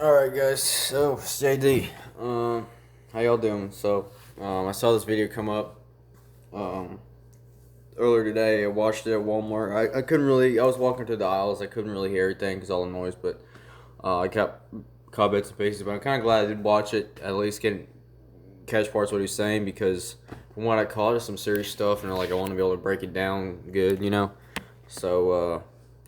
Alright guys, so it's JD. How y'all doing? I saw this video come up um, earlier today. I watched it at Walmart. I couldn't really, I was walking through the aisles. I couldn't really hear everything because all the noise, but I kept caught bits and pieces. But I'm kind of glad I did watch it, at least catch parts of what he's saying, because from what I caught, it's some serious stuff, and I want to be able to break it down good, you know?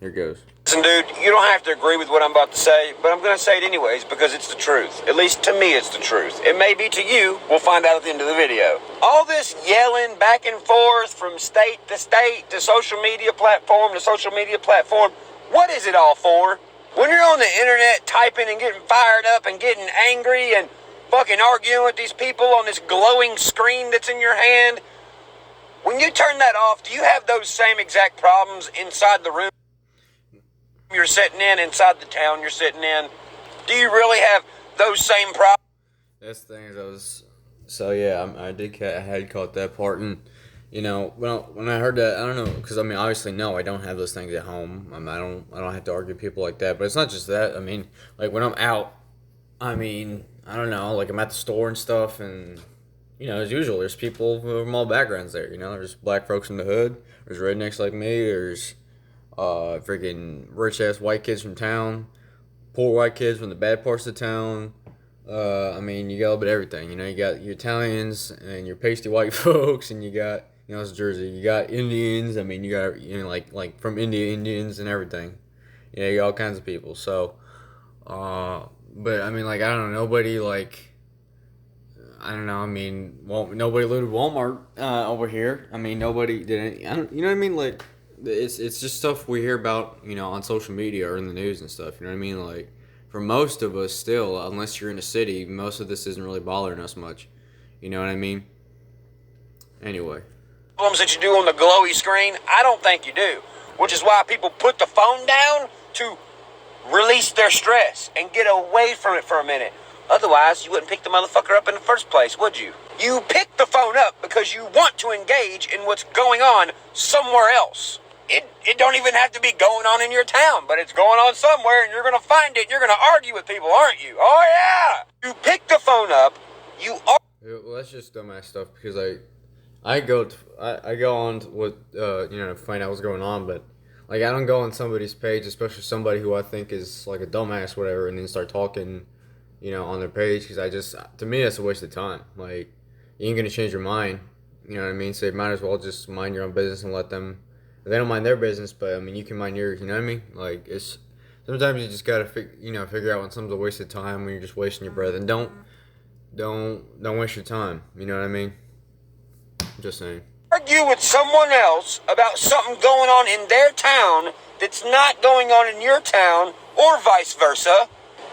Here goes. Listen, dude, you don't have to agree with what I'm about to say, but I'm going to say it anyways because it's the truth. At least to me, it's the truth. It may be to you. We'll find out at the end of the video. All this yelling back and forth from state to social media platform to social media platform, what is it all for? When you're on the internet typing and getting fired up and getting angry and fucking arguing with these people on this glowing screen that's in your hand, when you turn that off, do you have those same exact problems inside the room you're sitting in, inside the town you're sitting in? Do you really have those same problems? That's the thing I had caught that part, and when I heard that, I don't know, because obviously no, I don't have those things at home. I don't have to argue with people like that. But it's not just that. When I'm out, I don't know, like I'm at the store and stuff, and as usual, there's people from all backgrounds there. There's black folks in the hood, there's rednecks like me, there's freaking rich ass white kids from town, poor white kids from the bad parts of town. You got a little bit of everything. You got your Italians and your pasty white folks, and you got, it's Jersey. You got Indians. You got, like from India, Indians and everything. You got all kinds of people. So, but I don't know, nobody I don't know. Nobody looted Walmart over here. Nobody did any. I don't. You know what I mean? It's just stuff we hear about, on social media or in the news and stuff. You know what I mean? For most of us, still, unless you're in a city, most of this isn't really bothering us much. You know what I mean? Anyway. Problems that you do on the glowy screen? I don't think you do. Which is why people put the phone down to release their stress and get away from it for a minute. Otherwise, you wouldn't pick the motherfucker up in the first place, would you? You pick the phone up because you want to engage in what's going on somewhere else. It don't even have to be going on in your town, but it's going on somewhere, and you're going to find it, and you're going to argue with people, aren't you? Oh, yeah! You pick the phone up, you are... Yeah, well, that's just dumbass stuff, because I go on with, to find out what's going on, but, I don't go on somebody's page, especially somebody who I think is, a dumbass, whatever, and then start talking, on their page, because to me, that's a waste of time. You ain't going to change your mind, you know what I mean? So you might as well just mind your own business and let them... They don't mind their business, but you can mind yours. You know what I mean? It's sometimes you just gotta figure out when something's a waste of time, when you're just wasting your breath, and don't waste your time. You know what I mean? Just saying. Argue with someone else about something going on in their town that's not going on in your town, or vice versa.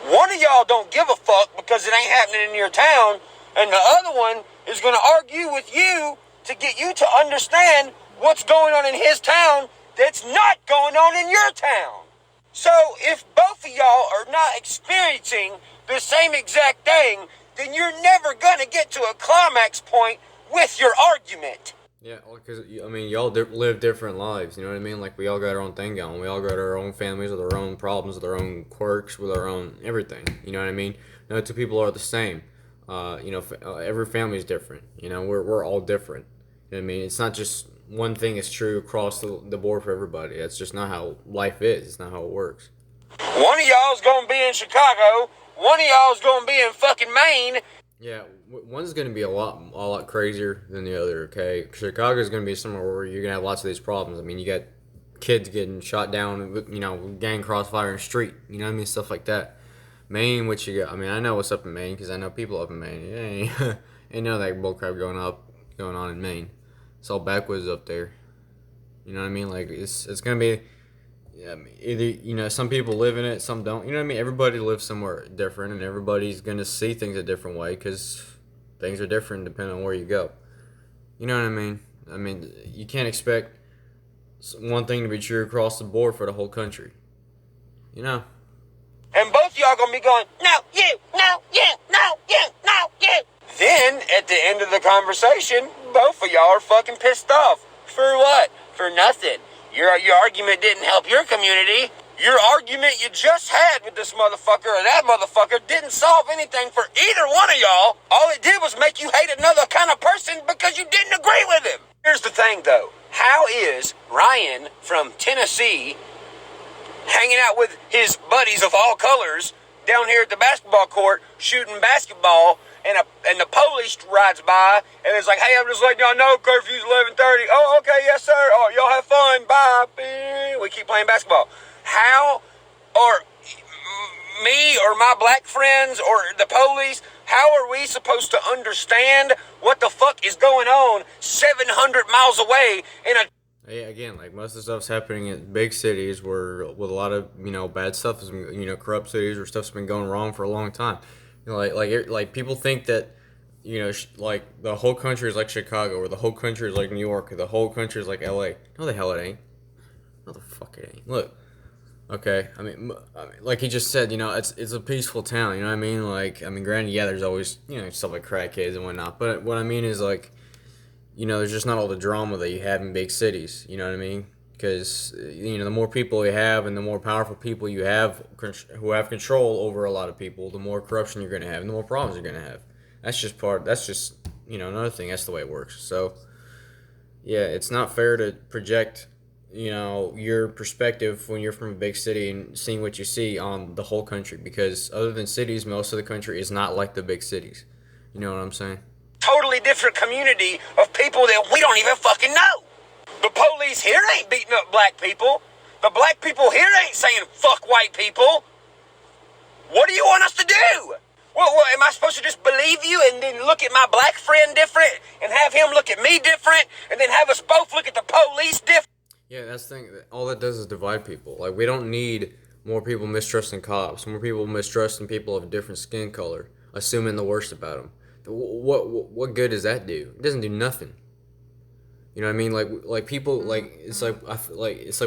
One of y'all don't give a fuck because it ain't happening in your town, and the other one is gonna argue with you to get you to understand what's going on in his town that's not going on in your town. So if both of y'all are not experiencing the same exact thing, then you're never gonna get to a climax point with your argument. Yeah, because y'all live different lives. You know what I mean? We all got our own thing going. We all got our own families with our own problems, with our own quirks, with our own everything. You know what I mean? No two people are the same. Every family is different. We're all different. You know what I mean? It's not just one thing is true across the board for everybody. That's just not how life is. It's not how it works. One of y'all's gonna be in Chicago. One of y'all's gonna be in fucking Maine. Yeah, one's gonna be a lot crazier than the other. Okay, Chicago's gonna be somewhere where you're gonna have lots of these problems. You got kids getting shot down, gang crossfire in the street. You know what I mean? Stuff like that. Maine, what you got? I know what's up in Maine because I know people up in Maine. Yeah, ain't none of that bullcrap going on in Maine. It's all backwoods up there. You know what I mean? It's gonna be, yeah, either some people live in it, some don't. You know what I mean? Everybody lives somewhere different, and everybody's gonna see things a different way because things are different depending on where you go. You know what I mean? You can't expect one thing to be true across the board for the whole country. And both y'all gonna be going, no, you, no, you, no, you, no, you. Then, at the end of the conversation, both of y'all are fucking pissed off. For what? For nothing. Your argument didn't help your community. your argument you just had with this motherfucker or that motherfucker didn't solve anything for either one of y'all. All it did was make you hate another kind of person because you didn't agree with him. Here's the thing, though. How is Ryan from Tennessee hanging out with his buddies of all colors down here at the basketball court shooting basketball, and the police rides by and it's like, hey, I'm just letting y'all know curfew's 11:30. Oh, okay, yes, sir. Oh, y'all have fun. Bye. We keep playing basketball. How, or me or my black friends or the police, how are we supposed to understand what the fuck is going on 700 miles away in a... Yeah, again, like most of the stuff's happening in big cities where with a lot of, bad stuff is, corrupt cities where stuff's been going wrong for a long time. Like people think that, like the whole country is like Chicago or the whole country is like New York or the whole country is like LA. No, the hell it ain't. No, the fuck it ain't. Look, okay, I mean, like he just said, it's a peaceful town. You know what I mean? Like, I mean, granted, yeah, there's always, stuff like crackheads and whatnot. But what I mean is like, there's just not all the drama that you have in big cities. You know what I mean? Because, the more people you have and the more powerful people you have who have control over a lot of people, the more corruption you're going to have and the more problems you're going to have. That's just, another thing. That's the way it works. So, yeah, it's not fair to project, your perspective when you're from a big city and seeing what you see on the whole country. Because other than cities, most of the country is not like the big cities. You know what I'm saying? Totally different community of people that we don't even fucking know. The police here ain't beating up black people. The black people here ain't saying fuck white people. What do you want us to do? What am I supposed to just believe you and then look at my black friend different and have him look at me different and then have us both look at the police different? Yeah, that's the thing. All that does is divide people. Like, we don't need more people mistrusting cops, more people mistrusting people of a different skin color, assuming the worst about them. What good does that do? It doesn't do nothing. You know what I mean? Like people, like it's like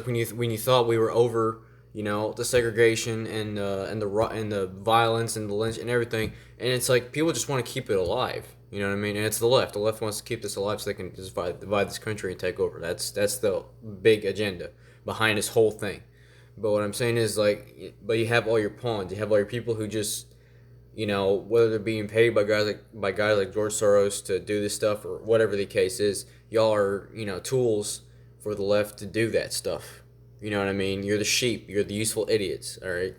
when you thought we were over, the segregation and the violence and the lynch and everything, and it's like people just want to keep it alive. You know what I mean? And it's the left. The left wants to keep this alive so they can just divide this country and take over. That's the big agenda behind this whole thing. But what I'm saying is but you have all your pawns. You have all your people who just, whether they're being paid by guys like George Soros to do this stuff or whatever the case is, y'all are, tools for the left to do that stuff. You know what I mean? You're the sheep. You're the useful idiots, all right?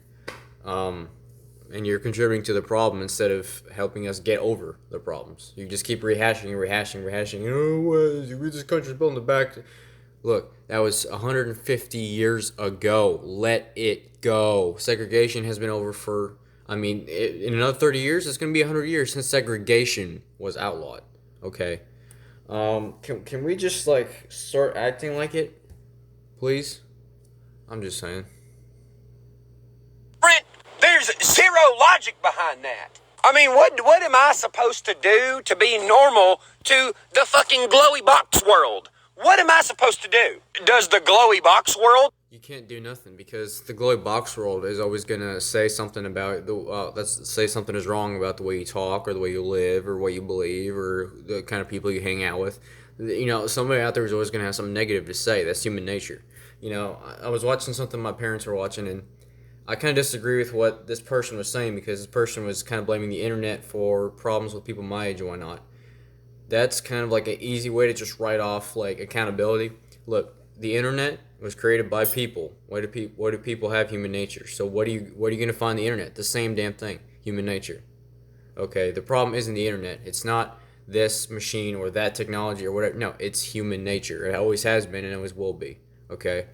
And you're contributing to the problem instead of helping us get over the problems. You just keep rehashing. This country's built on the back. Look, that was 150 years ago. Let it go. Segregation has been over for... in another 30 years, it's going to be 100 years since segregation was outlawed. Okay? Can we just, start acting like it? Please? I'm just saying. Brent, there's zero logic behind that. I mean, what am I supposed to do to be normal to the fucking glowy box world? What am I supposed to do? Does the glowy box world... You can't do nothing because the glowy box world is always gonna say something about let's say something is wrong about the way you talk or the way you live or what you believe or the kind of people you hang out with. Somebody out there is always gonna have something negative to say. That's human nature. I was watching something my parents were watching and I kind of disagree with what this person was saying because this person was kind of blaming the internet for problems with people my age and whatnot. That's kind of like an easy way to just write off accountability. Look, the internet was created by people. Why do people have human nature? So what are you going to find on the internet? The same damn thing, human nature. Okay, the problem isn't the internet. It's not this machine or that technology or whatever. No, it's human nature. It always has been and it always will be. Okay,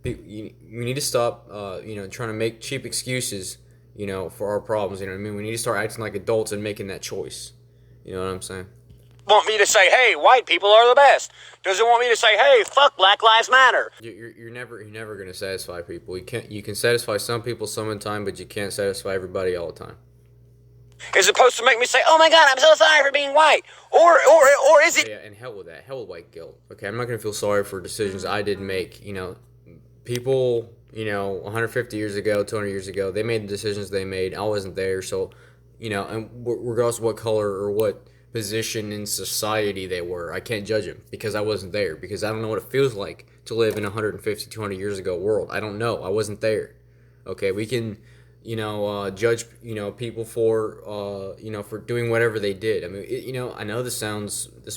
we need to stop, trying to make cheap excuses, for our problems. You know what I mean? We need to start acting like adults and making that choice. You know what I'm saying? Want me to say, hey, white people are the best? Does it want me to say, hey, fuck Black Lives Matter? You're never gonna satisfy people. You can satisfy some people some of the time, but you can't satisfy everybody all the time. Is it supposed to make me say, oh my god, I'm so sorry for being white? Or is it... Yeah, and hell with that. Hell with white guilt. Okay, I'm not gonna feel sorry for decisions I didn't make. People, 150 years ago, 200 years ago, they made the decisions they made. I wasn't there, so, and regardless of what color or what position in society they were, I can't judge them because I wasn't there, because I don't know what it feels like to live in 150, 200 years ago world. I don't know. I wasn't there. Okay, we can, judge, people for, for doing whatever they did. I mean, I know this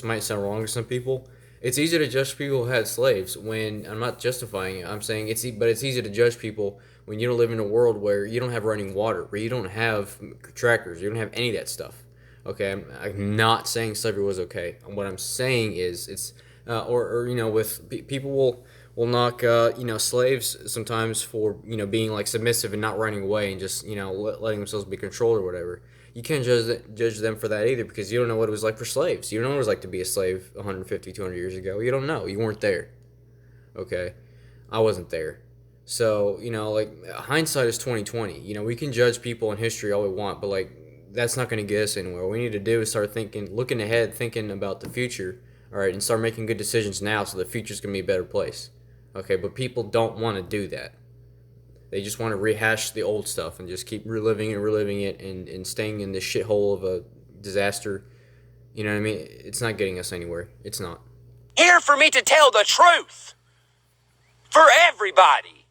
might sound wrong to some people. It's easy to judge people who had slaves when I'm not justifying it. I'm saying but it's easy to judge people when you don't live in a world where you don't have running water, where you don't have tractors, you don't have any of that stuff. Okay, I'm not saying slavery was okay. What I'm saying is it's, with people will knock slaves sometimes for being like submissive and not running away and just letting themselves be controlled or whatever. You can't judge them for that either, because you don't know what it was like for slaves. You don't know what it was like to be a slave 150, 200 years ago. You don't know. You weren't there. Okay, I wasn't there. So like, hindsight is 2020. We can judge people in history all we want, but like, that's not going to get us anywhere. What we need to do is start thinking, looking ahead, thinking about the future. All right, and start making good decisions now so the future's going to be a better place. Okay, but people don't want to do that. They just want to rehash the old stuff and just keep reliving it and staying in this shithole of a disaster. You know what I mean? It's not getting us anywhere. It's not. Here for me to tell the truth. For everybody.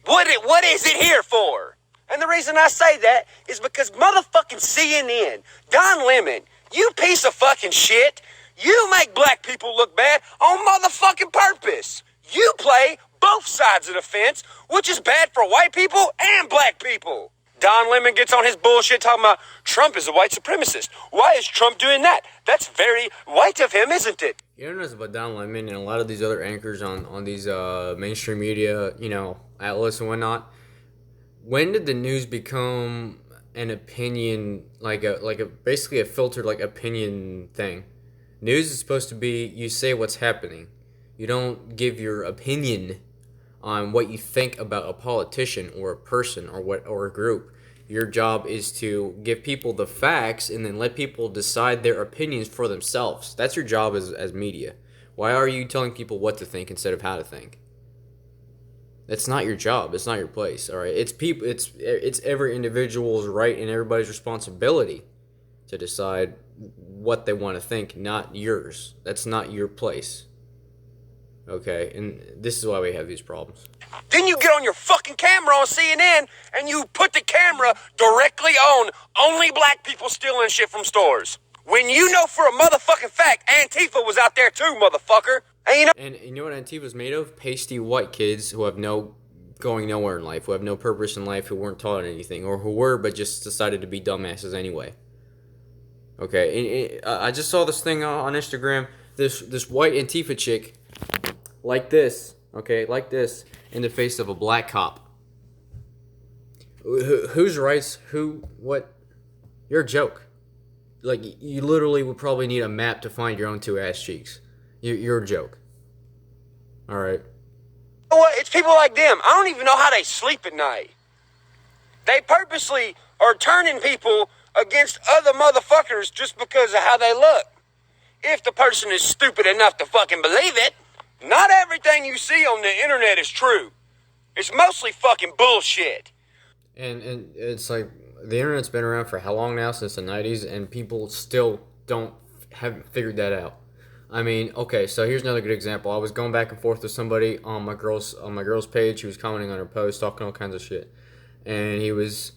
What is it here for? And the reason I say that is because motherfucking CNN, Don Lemon, you piece of fucking shit, you make black people look bad on motherfucking purpose. You play both sides of the fence, which is bad for white people and black people. Don Lemon gets on his bullshit talking about Trump is a white supremacist. Why is Trump doing that? That's very white of him, isn't it? You don't know this about Don Lemon and a lot of these other anchors on these mainstream media, outlets and whatnot. When did the news become an opinion, like a basically a filtered like opinion thing? News is supposed to be, you say what's happening. You don't give your opinion on what you think about a politician or a person or a group. Your job is to give people the facts and then let people decide their opinions for themselves. That's your job as media. Why are you telling people what to think instead of how to think? That's not your job. It's not your place. All right. It's people. It's every individual's right and everybody's responsibility to decide what they want to think, not yours. That's not your place. Okay, and this is why we have these problems. Then you get on your fucking camera on CNN and you put the camera directly on only black people stealing shit from stores. When you know for a motherfucking fact Antifa was out there too, motherfucker. And you know what Antifa's made of? Pasty white kids who have going nowhere in life, who have no purpose in life, who weren't taught anything, or who were but just decided to be dumbasses anyway. Okay, and I just saw this thing on Instagram. This white Antifa chick, like this, in the face of a black cop. Whose rights? What? You're a joke. Like, you literally would probably need a map to find your own two ass cheeks. You're a joke. All right. You know what? It's people like them. I don't even know how they sleep at night. They purposely are turning people against other motherfuckers just because of how they look. If the person is stupid enough to fucking believe it. Not everything you see on the internet is true. It's mostly fucking bullshit. And it's like, the internet's been around for how long now? Since the 90s, and people still haven't figured that out. I mean, okay, so here's another good example. I was going back and forth with somebody on my girl's page. He was commenting on her post, talking all kinds of shit, and he was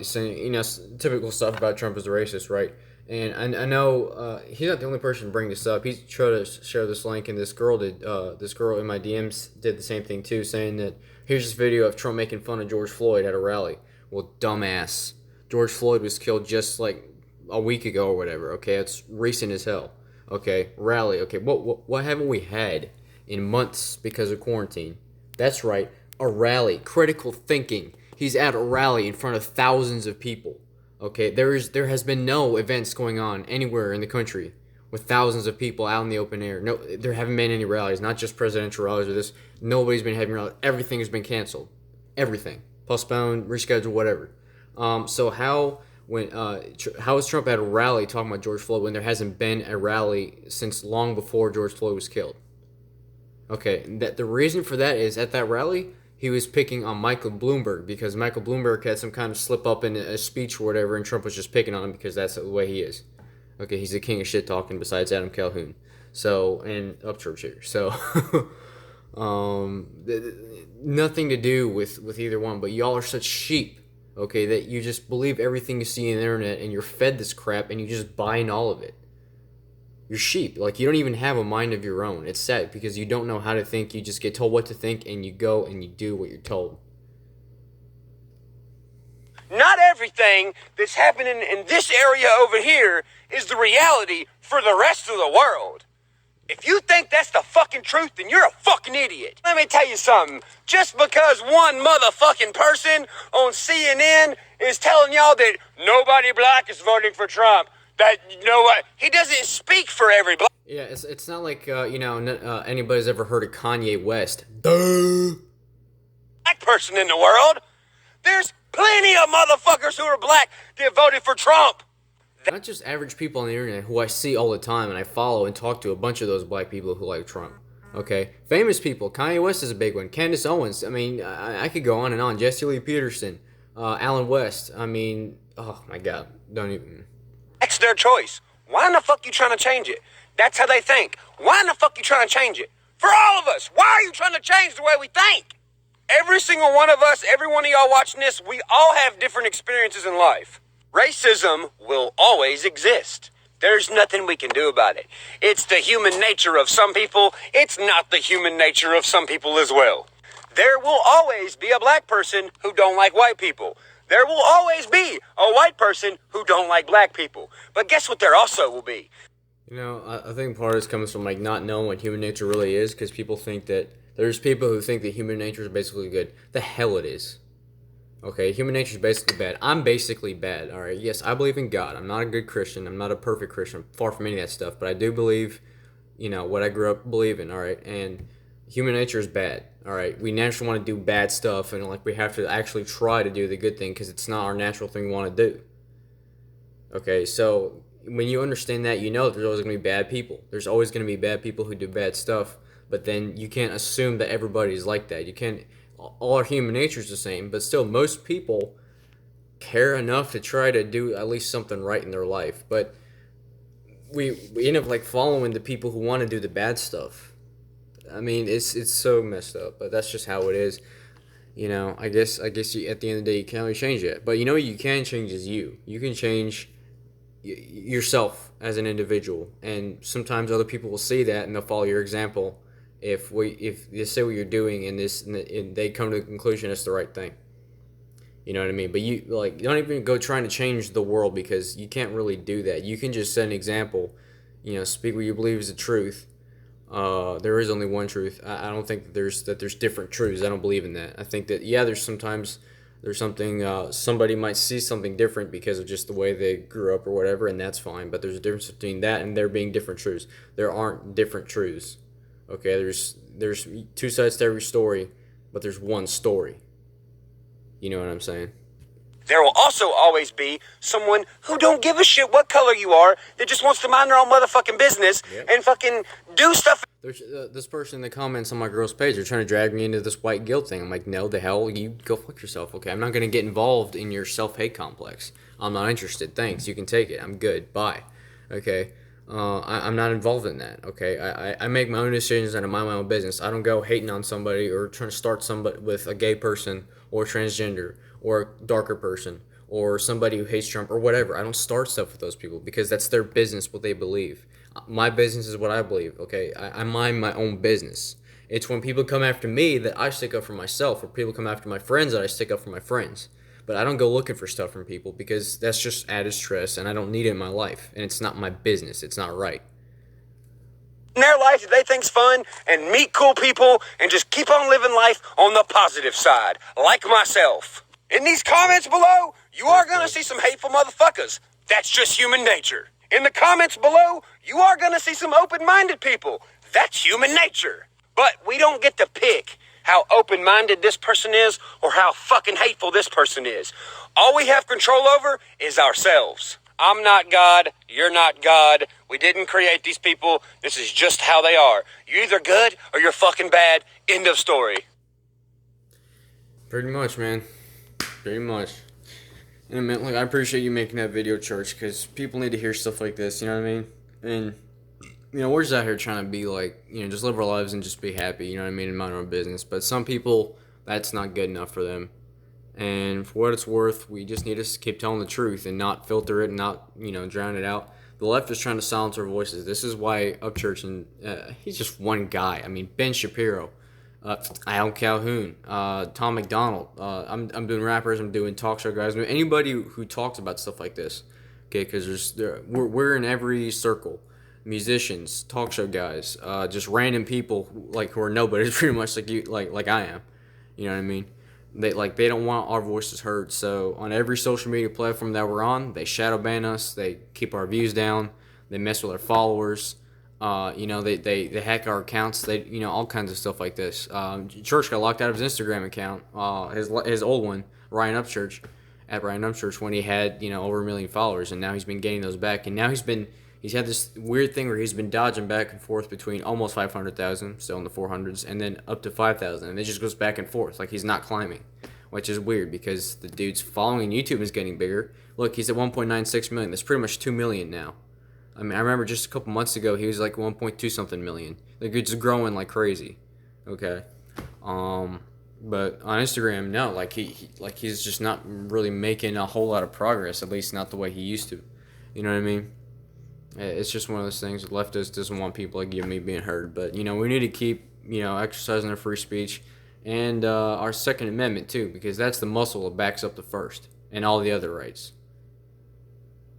saying, typical stuff about Trump as a racist, right? And I know he's not the only person to bring this up. He's tried to share this link, and this girl in my DMs did the same thing too, saying that here's this video of Trump making fun of George Floyd at a rally. Well, dumbass, George Floyd was killed just like a week ago or whatever. Okay, it's recent as hell. Okay, rally. Okay, what haven't we had in months because of quarantine? That's right, a rally. Critical thinking. He's at a rally in front of thousands of people. Okay, there has been no events going on anywhere in the country with thousands of people out in the open air. No, there haven't been any rallies, not just presidential rallies or this. Nobody's been having rallies. Everything has been canceled. Everything. Postponed, rescheduled, whatever. So how is Trump at a rally talking about George Floyd when there hasn't been a rally since long before George Floyd was killed? Okay, that the reason for that is at that rally, he was picking on Michael Bloomberg because Michael Bloomberg had some kind of slip up in a speech or whatever, and Trump was just picking on him because that's the way he is. Okay, he's the king of shit talking besides Adam Calhoun. So, and Upchurch here. So, Nothing to do with either one, but y'all are such sheep, okay, that you just believe everything you see on the internet and you're fed this crap and you just buy in all of it. You're sheep. Like, you don't even have a mind of your own. It's sad because you don't know how to think. You just get told what to think and you go and you do what you're told. Not everything that's happening in this area over here is the reality for the rest of the world. If you think that's the fucking truth, then you're a fucking idiot. Let me tell you something. Just because one motherfucking person on CNN is telling y'all that nobody black is voting for Trump, that, you know what, he doesn't speak for every black. Yeah, it's not like, anybody's ever heard of Kanye West. Duh. Black person in the world. There's plenty of motherfuckers who are black that voted for Trump. Not just average people on the internet who I see all the time and I follow and talk to a bunch of those black people who like Trump. Okay? Famous people. Kanye West is a big one. Candace Owens. I mean, I could go on and on. Jesse Lee Peterson. Alan West. I mean, oh my God. Don't even. That's their choice. Why in the fuck you trying to change it? That's how they think. Why in the fuck you trying to change it? For all of us. Why are you trying to change the way we think? Every single one of us, every one of y'all watching this, we all have different experiences in life. Racism will always exist. There's nothing we can do about it. It's the human nature of some people. It's not the human nature of some people as well. There will always be a black person who don't like white people. There will always be a white person who don't like black people. But guess what there also will be? You know, I think part of this comes from like not knowing what human nature really is, because people think that there's people who think that human nature is basically good. The hell it is. Okay, human nature is basically bad. I'm basically bad, all right? Yes, I believe in God. I'm not a good Christian. I'm not a perfect Christian. I'm far from any of that stuff. But I do believe, what I grew up believing, all right? And human nature is bad, all right? We naturally want to do bad stuff, and like we have to actually try to do the good thing because it's not our natural thing we want to do. Okay, so when you understand that, you know there's always going to be bad people. There's always going to be bad people who do bad stuff. But then you can't assume that everybody's like that. You can't. All our human nature is the same, but still, most people care enough to try to do at least something right in their life. But we end up like following the people who want to do the bad stuff. I mean, it's so messed up, but that's just how it is. I guess you, at the end of the day, you can't really change it. But what you can change is you. You can change yourself as an individual, and sometimes other people will see that and they'll follow your example. If you say what you're doing and they come to the conclusion it's the right thing, you know what I mean. But you don't even go trying to change the world because you can't really do that. You can just set an example, speak what you believe is the truth. There is only one truth. I don't think that there's different truths. I don't believe in that. I think that there's sometimes there's something somebody might see something different because of just the way they grew up or whatever, and that's fine. But there's a difference between that and there being different truths. There aren't different truths. Okay, there's two sides to every story, but there's one story. You know what I'm saying? There will also always be someone who don't give a shit what color you are, that just wants to mind their own motherfucking business and fucking do stuff. There's this person in the comments on my girl's page. They're trying to drag me into this white guilt thing. I'm like, no, the hell, you go fuck yourself. Okay, I'm not gonna get involved in your self-hate complex. I'm not interested. Thanks, you can take it. I'm good. Bye. Okay. I'm not involved in that, okay? I make my own decisions and I mind my own business. I don't go hating on somebody or trying to start somebody with a gay person or transgender or a darker person or somebody who hates Trump or whatever. I don't start stuff with those people because that's their business, what they believe. My business is what I believe, okay? I mind my own business. It's when people come after me that I stick up for myself, or people come after my friends that I stick up for my friends. But I don't go looking for stuff from people because that's just added stress and I don't need it in my life. And it's not my business. It's not right. In their life that they think's fun and meet cool people and just keep on living life on the positive side, like myself. In these comments below, you are going to see some hateful motherfuckers. That's just human nature. In the comments below, you are going to see some open-minded people. That's human nature. But we don't get to pick how open-minded this person is or how fucking hateful this person is. All we have control over is ourselves. I'm not God. You're not God. We didn't create these people. This is just how they are. You're either good or you're fucking bad. End of story. Pretty much, man. Pretty much. And man, I appreciate you making that video, Church, because people need to hear stuff like this, you know what I mean? And we're just out here trying to be like, just live our lives and just be happy, you know what I mean, and mind our own business. But some people, that's not good enough for them. And for what it's worth, we just need to keep telling the truth and not filter it and not, drown it out. The left is trying to silence our voices. This is why Upchurch, and he's just one guy. I mean, Ben Shapiro, Al Calhoun, Tom McDonald. I'm doing rappers. I'm doing talk show guys. Anybody who talks about stuff like this, okay? Because we're in every circle. Musicians, talk show guys, just random people who are nobodies, pretty much like you, like I am. You know what I mean? They don't want our voices heard. So on every social media platform that we're on, they shadow ban us. They keep our views down. They mess with our followers. They hack our accounts. They all kinds of stuff like this. Church got locked out of his Instagram account. His old one, Ryan Upchurch, at Ryan Upchurch, when he had over 1 million followers, and now he's been getting those back. And now he's had this weird thing where he's been dodging back and forth between almost 500,000, still in the 400s, and then up to 5,000, and it just goes back and forth. Like, he's not climbing, which is weird because the dude's following YouTube is getting bigger. Look, he's at 1.96 million. That's pretty much 2 million now. I mean, I remember just a couple months ago he was like 1.2 something million. Like, it's growing like crazy. Okay. But on Instagram, no, he's just not really making a whole lot of progress, at least not the way he used to. You know what I mean? It's just one of those things. The leftist doesn't want people like you and me being heard. But, we need to keep, exercising our free speech and our Second Amendment, too, because that's the muscle that backs up the First and all the other rights.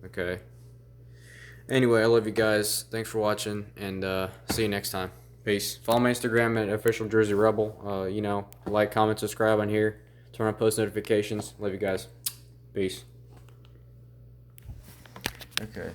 Okay? Anyway, I love you guys. Thanks for watching, and see you next time. Peace. Follow my Instagram at Official Jersey Rebel. Like, comment, subscribe on here. Turn on post notifications. Love you guys. Peace. Okay.